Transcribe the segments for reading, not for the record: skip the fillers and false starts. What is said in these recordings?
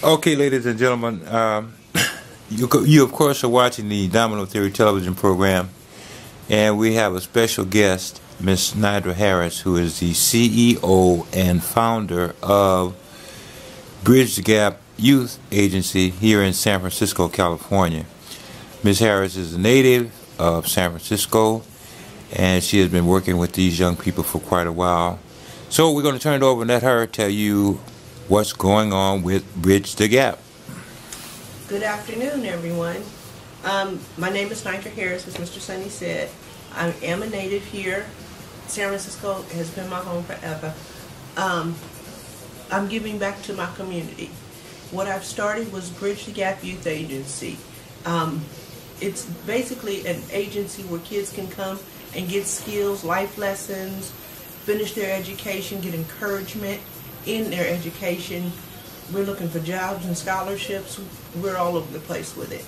Okay, ladies and gentlemen, you of course are watching the Domino Theory television program, and we have a special guest, Miss Nidra Harris, who is the CEO and founder of Bridge the Gap Youth Agency here in San Francisco, California. Ms. Harris is a native of San Francisco, and she has been working with these young people for quite a while. So we're going to turn it over and let her tell you what's going on with Bridge the Gap. Good afternoon, everyone. My name is Nidra Harris, as Mr. Sonny said. I am a native here. San Francisco has been my home forever. I'm giving back to my community. What I've started was Bridge the Gap Youth Agency. It's basically an agency where kids can come and get skills, life lessons, finish their education, get encouragement in their education. We're looking for jobs and scholarships. We're all over the place with it.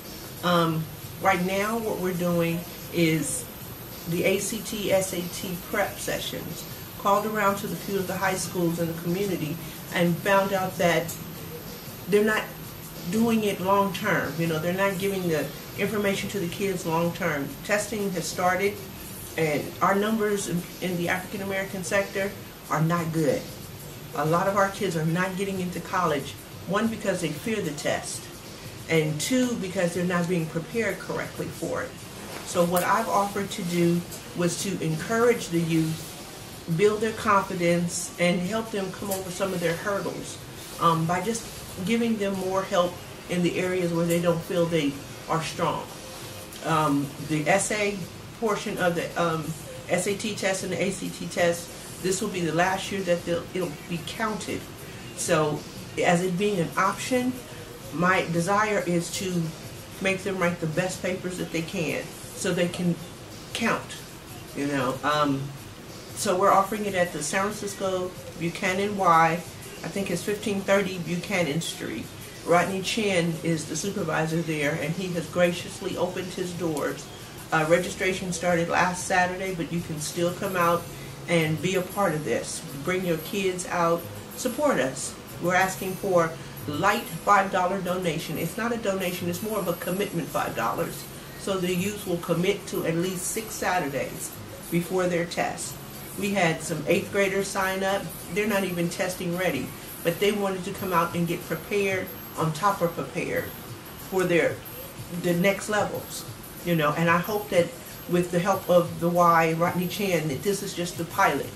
Right now what we're doing is the ACT, SAT prep sessions. Called around to a few of the high schools in the community and found out that they're not doing it long term. You know, they're not giving the information to the kids long term. Testing has started, and our numbers in the African American sector are not good. A lot of our kids are not getting into college, one, because they fear the test, and two, because they're not being prepared correctly for it. So what I've offered to do was to encourage the youth, build their confidence, and help them come over some of their hurdles by just giving them more help in the areas where they don't feel they are strong. The essay portion of the SAT test and the ACT test, this will be the last year that it'll be counted. So as it being an option, my desire is to make them write the best papers that they can so they can count, you know. So we're offering it at the San Francisco Buchanan Y. I think it's 1530 Buchanan Street. Rodney Chin is the supervisor there, and he has graciously opened his doors. Registration started last Saturday, but you can still come out and be a part of this. Bring your kids out, support us. We're asking for light $5 donation. It's not a donation, it's more of a commitment $5. So the youth will commit to at least 6 Saturdays before their test. We had some 8th graders sign up. They're not even testing ready, but they wanted to come out and get prepared, on top of prepared, for the next levels, you know. And I hope that with the help of the Y, Rodney Chan, that this is just the pilot.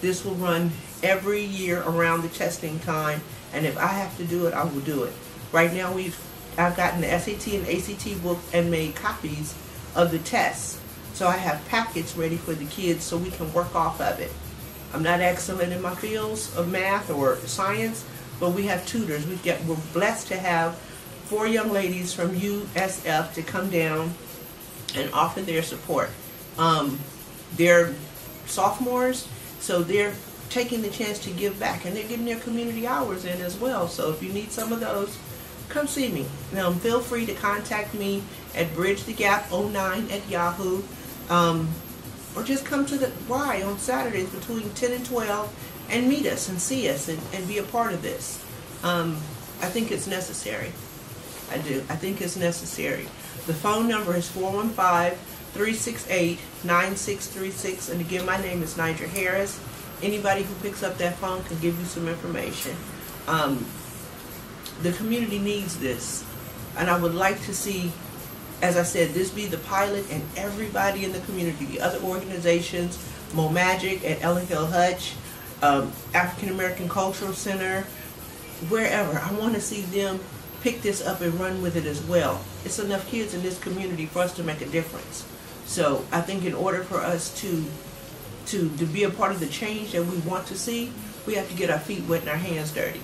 This will run every year around the testing time, and if I have to do it, I will do it. Right now I've gotten the SAT and ACT book and made copies of the tests. So I have packets ready for the kids so we can work off of it. I'm not excellent in my fields of math or science, but we have tutors. We're blessed to have 4 young ladies from USF to come down and offer their support. They're sophomores, so they're taking the chance to give back, and they're getting their community hours in as well. So if you need some of those, come see me. Now, feel free to contact me at bridgethegap09@yahoo, or just come to the Y on Saturdays between 10 and 12 and meet us and see us and be a part of this. I think it's necessary. I do. I think it's necessary. The phone number is 415-368-9636, and again, my name is Nidra Harris. Anybody who picks up that phone can give you some information. The community needs this, and I would like to see, as I said, this be the pilot, and everybody in the community, the other organizations, Mo Magic at Ellen Hill Hutch, African American Cultural Center, wherever. I want to see them pick this up and run with it as well. It's enough kids in this community for us to make a difference. So I think in order for us to be a part of the change that we want to see, we have to get our feet wet and our hands dirty.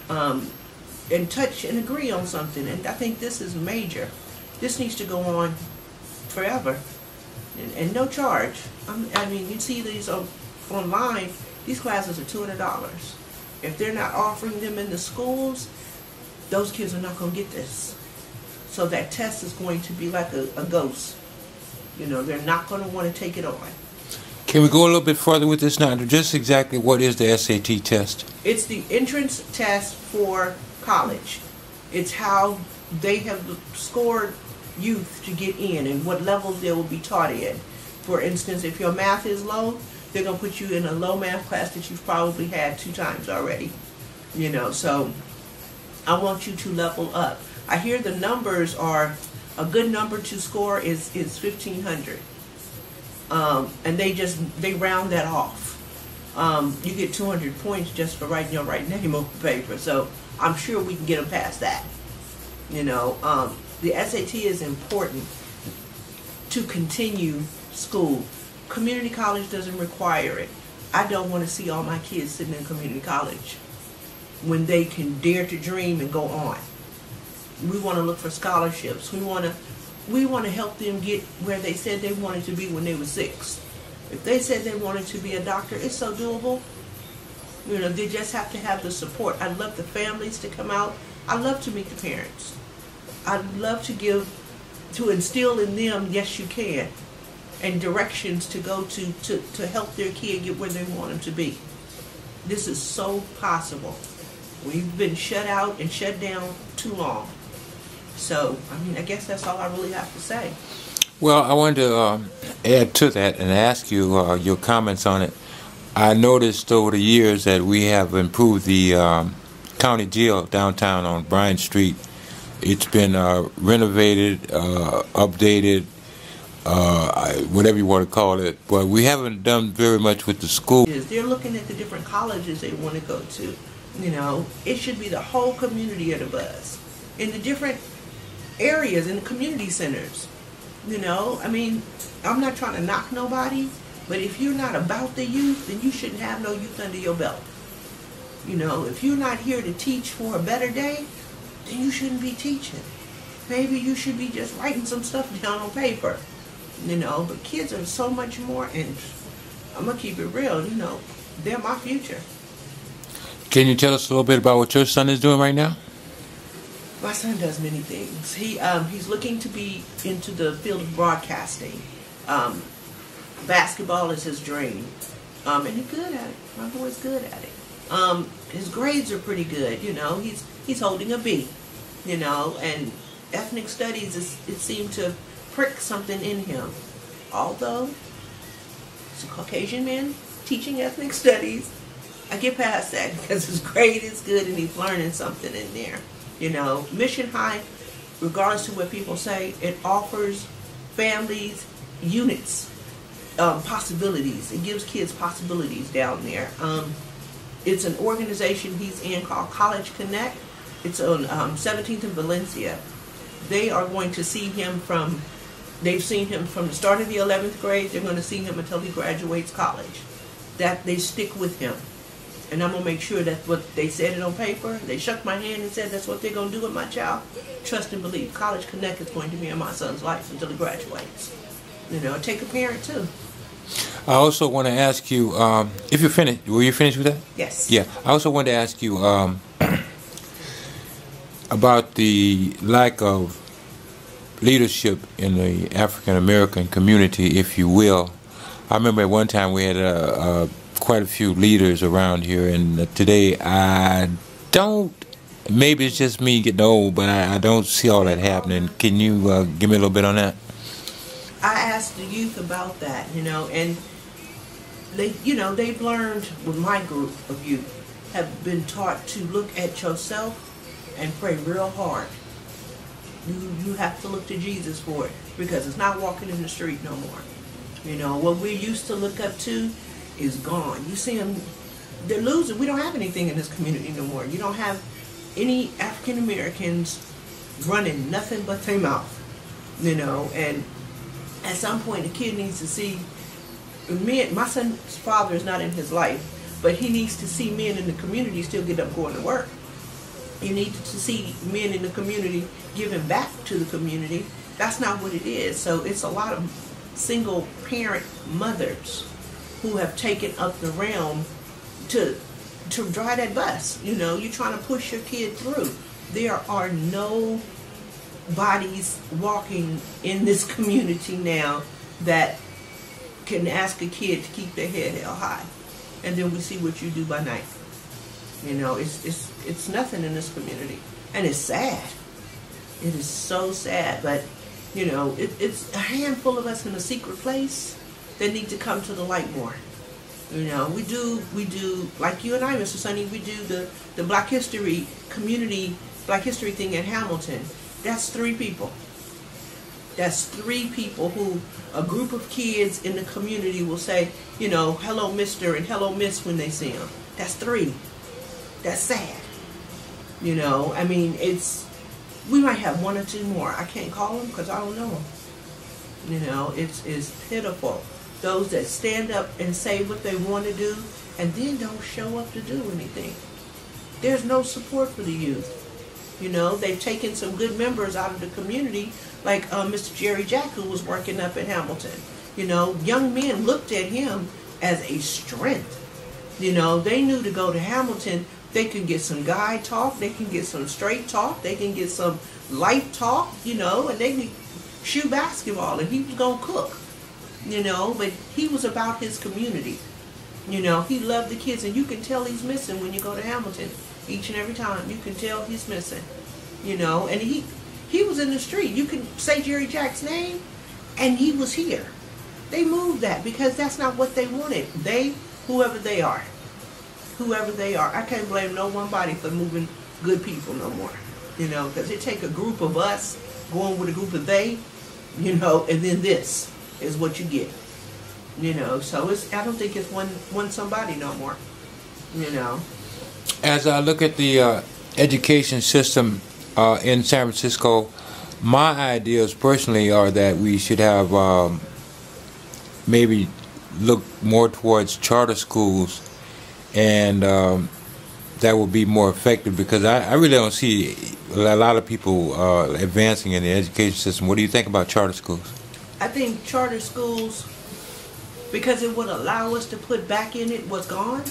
And touch and agree on something. And I think this is major. This needs to go on forever, and no charge. I mean, you see these online. These classes are $200. If they're not offering them in the schools, those kids are not going to get this. So that test is going to be like a ghost. You know, they're not going to want to take it on. Can we go a little bit further with this now? Just exactly what is the SAT test? It's the entrance test for college. It's how they have scored youth to get in and what levels they will be taught in. For instance, if your math is low, they're going to put you in a low math class that you've probably had 2 times already. You know, so I want you to level up. I hear the numbers are, a good number to score is 1,500. And they round that off. You get 200 points just for writing your right name on the paper. So I'm sure we can get them past that. You know, the SAT is important to continue school. Community college doesn't require it. I don't want to see all my kids sitting in community college when they can dare to dream and go on. We want to look for scholarships. We want to help them get where they said they wanted to be when they were 6. If they said they wanted to be a doctor, it's so doable. You know, they just have to have the support. I'd love the families to come out. I'd love to meet the parents. I'd love to instill in them, yes, you can, and directions to go to help their kid get where they want them to be. This is so possible. We've been shut out and shut down too long. So, I mean, I guess that's all I really have to say. Well, I wanted to add to that and ask you your comments on it. I noticed over the years that we have improved the county jail downtown on Bryant Street. It's been renovated, updated, whatever you want to call it, but we haven't done very much with the school. They're looking at the different colleges they want to go to. You know, it should be the whole community of the buzz. In the different areas, in the community centers. You know, I mean, I'm not trying to knock nobody, but if you're not about the youth, then you shouldn't have no youth under your belt. You know, if you're not here to teach for a better day, then you shouldn't be teaching. Maybe you should be just writing some stuff down on paper. You know, but kids are so much more, and I'm going to keep it real, you know, they're my future. Can you tell us a little bit about what your son is doing right now? My son does many things. He's looking to be into the field of broadcasting. Basketball is his dream. And he's good at it. My boy's good at it. His grades are pretty good, you know. He's holding a B, you know, and ethnic studies, it seemed to prick something in him. Although, it's a Caucasian man teaching ethnic studies, I get past that because his grade is good and he's learning something in there. You know, Mission High, regardless to what people say, it offers families, units, possibilities. It gives kids possibilities down there. It's an organization he's in called College Connect. It's on 17th and Valencia. They are going to see him they've seen him from the start of the 11th grade. They're going to see him until he graduates college. That they stick with him. And I'm going to make sure that what they said it on paper, they shook my hand and said that's what they're going to do with my child. Trust and believe. College Connect is going to be in my son's life until he graduates. You know, take a parent too. I also want to ask you, if you're finished, were you finished with that? Yes. Yeah. I also wanted to ask you about the lack of leadership in the African American community, if you will. I remember at one time we had quite a few leaders around here, and today I don't, maybe it's just me getting old, but I don't see all that happening. Can you give me a little bit on that? I asked the youth about that, you know, and they, you know, they've learned with my group of youth, have been taught to look at yourself and pray real hard. You have to look to Jesus for it, because it's not walking in the street no more. You know, what we used to look up to is gone. You see them, they're losing. We don't have anything in this community no more. You don't have any African Americans running nothing but their mouth, you know, and at some point the kid needs to see men. My son's father is not in his life, but he needs to see men in the community still get up going to work. You need to see men in the community giving back to the community. That's not what it is. So it's a lot of single parent mothers who have taken up the realm to drive that bus. You know, you're trying to push your kid through. There are no bodies walking in this community now that can ask a kid to keep their head held high. And then we see what you do by night. You know, it's nothing in this community, and it's sad. It is so sad, but you know, it's a handful of us in a secret place that need to come to the light more. You know, we do like you and I, Mr. Sonny. We do the Black History community, Black History thing in Hamilton. That's 3 people. That's 3 people who a group of kids in the community will say, you know, hello, Mr. and hello, Miss when they see them. That's 3. That's sad. You know, I mean, we might have 1 or 2 more. I can't call them because I don't know them. You know, it's pitiful. Those that stand up and say what they want to do and then don't show up to do anything. There's no support for the youth. You know, they've taken some good members out of the community, like Mr. Jerry Jack, who was working up in Hamilton. You know, young men looked at him as a strength. You know, they knew to go to Hamilton, they can get some guy talk, they can get some straight talk, they can get some life talk, you know, and they can shoot basketball, and he was going to cook. You know, but he was about his community. You know, he loved the kids, and you can tell he's missing when you go to Hamilton. Each and every time, you can tell he's missing. You know, and he was in the street. You can say Jerry Jack's name, and he was here. They moved that because that's not what they wanted. Whoever they are, I can't blame no one body for moving good people no more. You know, because it take a group of us going with a group of they, you know, and then this is what you get. You know, so I don't think it's one somebody no more. You know. As I look at the education system in San Francisco, my ideas personally are that we should have maybe look more towards charter schools, and that will be more effective, because I really don't see a lot of people advancing in the education system. What do you think about charter schools? I think charter schools, because it would allow us to put back in it what's gone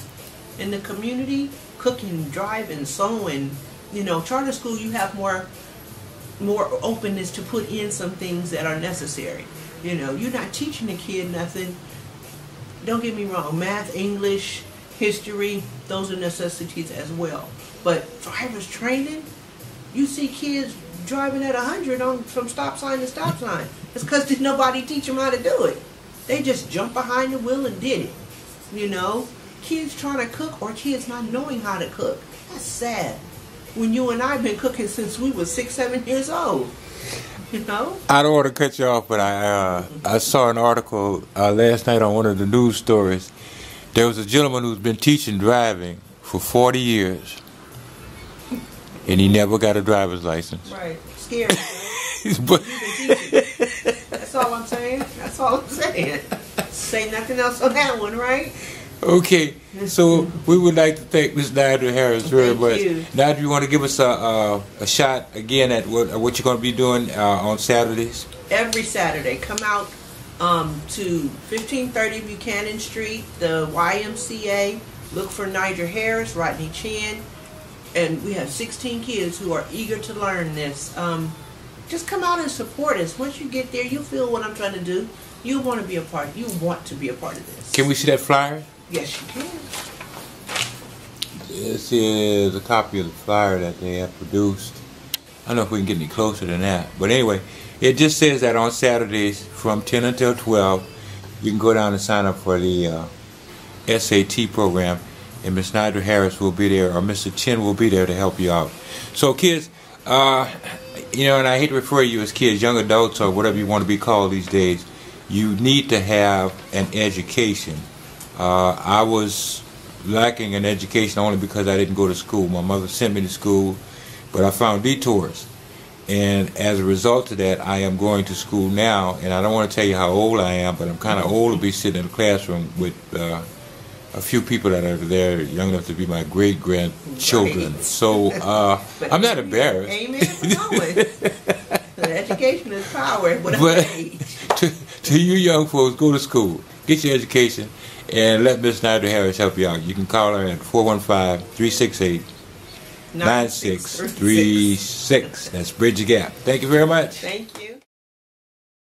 in the community, cooking, driving, sewing. You know, charter school, you have more openness to put in some things that are necessary. You know, you're not teaching a kid nothing. Don't get me wrong, math, English, history, those are necessities as well. But driver's training, you see kids driving at 100 from stop sign to stop sign. It's because nobody teach them how to do it. They just jumped behind the wheel and did it. You know, kids trying to cook or kids not knowing how to cook. That's sad. When you and I have been cooking since we were 6, 7 years old. You know? I don't want to cut you off, but I saw an article last night on one of the news stories. There was a gentleman who's been teaching driving for 40 years, and he never got a driver's license. Right. Scary. But that's all I'm saying. That's all I'm saying. Say nothing else on that one, right? Okay, so we would like to thank Ms. Nidra Harris very much. Now, do you want to give us a shot again at what you're going to be doing on Saturdays? Every Saturday, come out to 1530 Buchanan Street, the YMCA. Look for Nidra Harris, Rodney Chin, and we have 16 kids who are eager to learn this. Just come out and support us. Once you get there, you'll feel what I'm trying to do. You want to be a part. You want to be a part of this. Can we see that flyer? Yes, you can. This is a copy of the flyer that they have produced. I don't know if we can get any closer than that. But anyway, it just says that on Saturdays from 10 until 12, you can go down and sign up for the SAT program. And Ms. Nidra Harris will be there, or Mr. Chin will be there to help you out. So kids, you know, and I hate to refer to you as kids, young adults, or whatever you want to be called these days, you need to have an education. I was lacking in education only because I didn't go to school. My mother sent me to school, but I found detours. And as a result of that, I am going to school now. And I don't want to tell you how old I am, but I'm kind of old to be sitting in a classroom with a few people that are there young enough to be my great-grandchildren. Right. So I'm not embarrassed. Amen for education is power, whatever age. To you young folks, go to school, get your education, and let Ms. Nidra Harris help you out. You can call her at 415-368-9636. That's Bridge the Gap. Thank you very much. Thank you.